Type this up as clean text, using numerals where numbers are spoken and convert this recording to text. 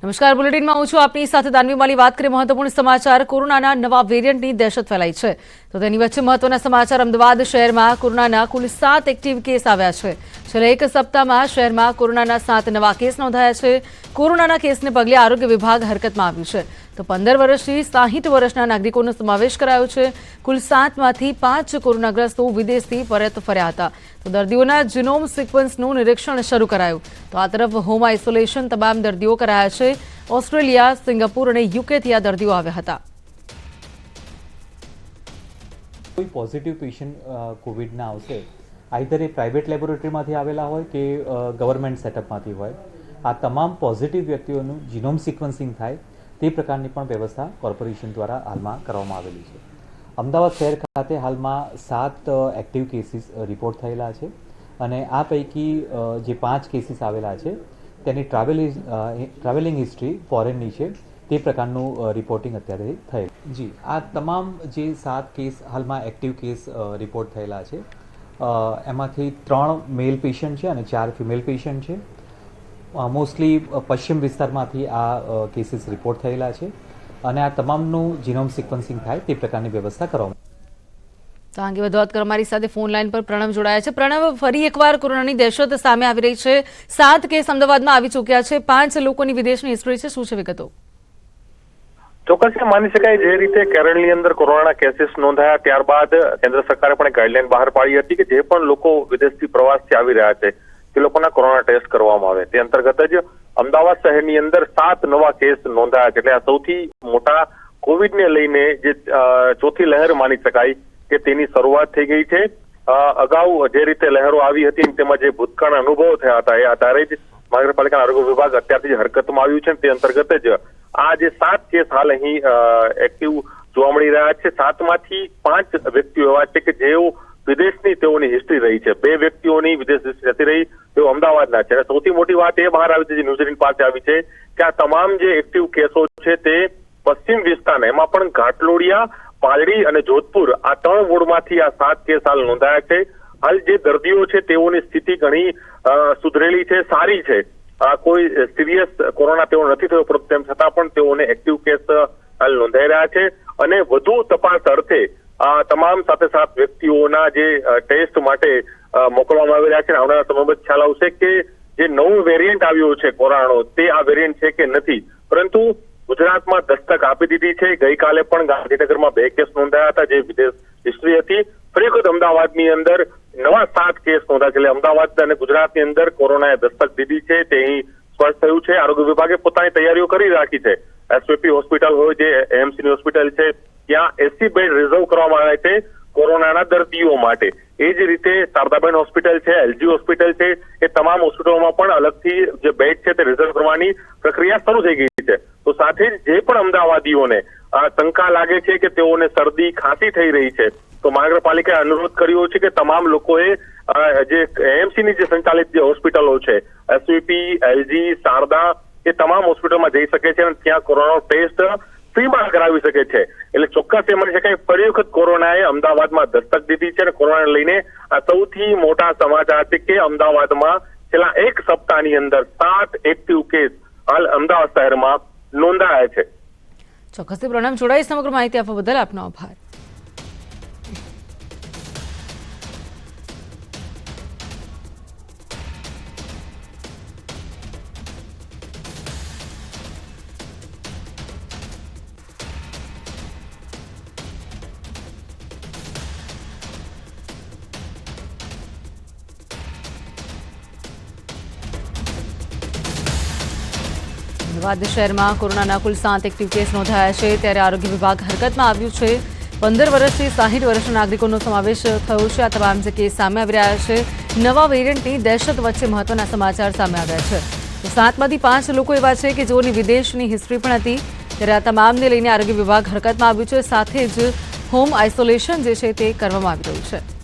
નમસ્કાર, બુલેટિનમાં હું છું આપની સાથે દાનવી માલી। વાત કરીએ મહત્વપૂર્ણ સમાચાર। કોરોનાના નવા વેરિયન્ટની દહેશત ફેલાઈ છે, તો તેની વચ્ચે મહત્વના સમાચાર। અમદાવાદ શહેરમાં કોરોનાના કુલ 7 એક્ટિવ કેસ આવ્યા છે। છેલ્લા એક સપ્તાહમાં શહેરમાં કોરોનાના 7 નવા કેસ નોંધાયા છે। કોરોનાના કેસને પગલે આરોગ્ય વિભાગ હરકતમાં આવ્યું છે, તો 15 વર્ષથી 60 વર્ષના નાગરિકોનો સમાવેશ કરાયો છે। કુલ 7માંથી 5 કોરોનાગ્રસ્તો વિદેશથી પરત ફર્યા હતા, તો દર્દીઓના જીનોમ સિક્વન્સનું નિરીક્ષણ શરૂ કરાયું। તો આ તરફ હોમ આઇસોલેશન તમામ દર્દીઓ કરાયા છે। ઓસ્ટ્રેલિયા, સિંગાપુર અને યુકેથી આ દર્દીઓ આવ્યા હતા। કોઈ પોઝિટિવ પેશન્ટ કોવિડના આવશે, આઈધર એ પ્રાઇવેટ લેબોરેટરીમાંથી આવેલા હોય કે ગવર્મેન્ટ સેટઅપમાંથી હોય, આ તમામ પોઝિટિવ વ્યક્તિઓનું જીનોમ સિક્વન્સિંગ થાય તે પ્રકારની પણ વ્યવસ્થા કોર્પોરેશન દ્વારા હાલમાં કરવામાં આવેલી છે। અમદાવાદ શહેર ખાતે હાલમાં 7 એક્ટિવ કેસીસ રિપોર્ટ થયેલા છે અને આ પૈકી જે 5 કેસીસ આવેલા છે તેની ટ્રાવેલિંગ હિસ્ટ્રી ફોરેનની છે, તે પ્રકારનું રિપોર્ટિંગ અત્યારે થયેલ। જી, આ તમામ જે 7 કેસ હાલમાં એક્ટિવ કેસ રિપોર્ટ થયેલા છે, એમાંથી 3 મેલ પેશન્ટ છે અને 4 ફિમેલ પેશન્ટ છે। મોસ્ટલી પશ્ચિમ વિસ્તારમાંથી આ કેસીસ રિપોર્ટ થયેલા છે અને આ તમામનું જીનોમ સિક્વન્સિંગ થાય તે પ્રકારની વ્યવસ્થા કરવામાં। તો આ અંગે વધુ વાત કરવા મારી સાથે ફોન લાઈન પર પ્રણવ જોડાયા છે। પ્રણવ, ફરી એકવાર કોરોનાની દહેશત સામે આવી રહી છે। 7 કેસ અમદાવાદમાં આવી ચૂક્યા છે, 5 લોકોની વિદેશની હિસ્ટ્રી છે, શું છે વિગતો? ચોક્કસ માની શકાય જે રીતે કેરળની અંદર કોરોનાના કેસીસ નોંધાયા ત્યારબાદ કેન્દ્ર સરકારે પણ ગાઈડલાઈન બહાર પાડી હતી કે જે પણ લોકો વિદેશથી પ્રવાસથી આવી રહ્યા છે તે લોકોના કોરોના ટેસ્ટ કરવામાં આવે। તે અંતર્ગત જ અમદાવાદ શહેરની અંદર 7 નવા કેસ નોંધાયા છે, એટલે આ સૌથી મોટા કોવિડને લઈને જે ચોથી લહેર માની શકાય કે તેની શરૂઆત થઈ ગઈ છે। અગાઉ જે રીતે લહેરો આવી હતી તેમાં જે ભૂતકાળના અનુભવો થયા હતા એ આધારે જ મહાનગરપાલિકાના આરોગ્ય વિભાગ અત્યારથી જ હરકતમાં આવ્યું છે। તે અંતર્ગત જ આ જે 7 કેસ હાલ અહીં એક્ટિવ જોવા મળી રહ્યા છે। 7માંથી 5 વ્યક્તિઓ એવા છે કે જેઓ વિદેશની તેઓની હિસ્ટ્રી રહી છે। 2 વ્યક્તિઓની વિદેશ હિસ્ટ્રી જતી રહી તેઓ અમદાવાદના છે। અને સૌથી મોટી વાત એ બહાર આવી છે, જે ન્યૂઝીલેન્ડ પાસે આવી છે, કે આ તમામ જે એક્ટિવ કેસો છે તે પશ્ચિમ વિસ્તારના, એમાં પણ ઘાટલોડિયા, પાલડી અને જોધપુર, આ 3 વોર્ડમાંથી આ 7 કેસ હાલ નોંધાયા છે। હાલ જે દર્દીઓ છે તેઓની સ્થિતિ ઘણી સુધરેલી છે, સારી છે। કોઈ સિરિયસ કોરોના તેઓ નથી થયો, પરંતુ તેમ છતાં પણ તેઓને એક્ટિવ કેસ હાલ નોંધાઈ રહ્યા છે અને વધુ તપાસ અર્થે આ તમામ 7 વ્યક્તિઓના જે ટેસ્ટ માટે મોકલવામાં આવી રહ્યા છે। આવનારા સમયમાં ખ્યાલ આવશે કે જે નવું વેરિયન્ટ આવ્યું છે કોરોનાનો તે આ વેરિયન્ટ છે કે નથી, પરંતુ ગુજરાતમાં દસ્તક આપી દીધી છે। ગઈકાલે પણ ગાંધીનગરમાં 2 કેસ નોંધાયા હતા જે વિદેશ હિસ્ટ્રી હતી। ફરી વખત અમદાવાદની અંદર નવા 7 કેસ નોંધાયા છે, એટલે અમદાવાદ અને ગુજરાતની અંદર કોરોનાએ દસ્તક દીધી છે તે અહીં સ્પષ્ટ થયું છે। આરોગ્ય વિભાગે પોતાની તૈયારીઓ કરી રાખી છે। એસવીપી હોસ્પિટલ હોય, જે એએમસીની હોસ્પિટલ છે, ત્યાં 80 બેડ રિઝર્વ કરવામાં આવ્યા છે કોરોનાના દર્દીઓ માટે। એ જ રીતે શારદાબેન હોસ્પિટલ છે, એલજી હોસ્પિટલ છે, એ તમામ હોસ્પિટલોમાં પણ અલગથી જે બેડ છે તે રિઝર્વ કરવાની પ્રક્રિયા શરૂ થઈ ગઈ છે। તો સાથે જ જે પણ અમદાવાદીઓને શંકા લાગે છે કે તેઓને શરદી ખાંસી થઈ રહી છે, તો મહાનગરપાલિકાએ અનુરોધ કર્યો છે કે તમામ લોકોએ જે એએમસીની જે સંચાલિત જે હોસ્પિટલો છે, એસવીપી, એલજી, શારદા, એ તમામ હોસ્પિટલમાં જઈ શકે છે અને ત્યાં કોરોનાનો ટેસ્ટ ફ્રીમાં કરાવી શકે છે। એટલે ચોક્કસ એ માની શકાય ફરી વખત કોરોનાએ અમદાવાદમાં દસ્તક દીધી છે અને કોરોનાને લઈને આ સૌથી મોટા સમાચાર છે કે અમદાવાદમાં છેલ્લા એક સપ્તાહની અંદર 7 એક્ટિવ કેસ હાલ અમદાવાદ શહેરમાં નોંધાયા છે। ચોક્કસથી પ્રણામ, જોડાઈ સમગ્ર માહિતી આપવા બદલ આપનો આભાર। અમદાવાદ શહેરમાં કોરોનાના કુલ 7 એક્ટિવ કેસ નોંધાયા છે, ત્યારે આરોગ્ય વિભાગ હરકતમાં આવ્યું છે। 15 વર્ષથી 60 વર્ષના નાગરિકોનો સમાવેશ થયો છે। આ તમામ જે કેસ સામે આવી રહ્યા છે, નવા વેરિયન્ટની દહેશત વચ્ચે મહત્વના સમાચાર સામે આવ્યા છે। તો 7માંથી 5 લોકો એવા છે કે જેઓની વિદેશની હિસ્ટ્રી પણ હતી, ત્યારે આ તમામને લઈને આરોગ્ય વિભાગ હરકતમાં આવ્યું છે। સાથે જ હોમ આઇસોલેશન જે છે તે કરવામાં આવી રહ્યું છે।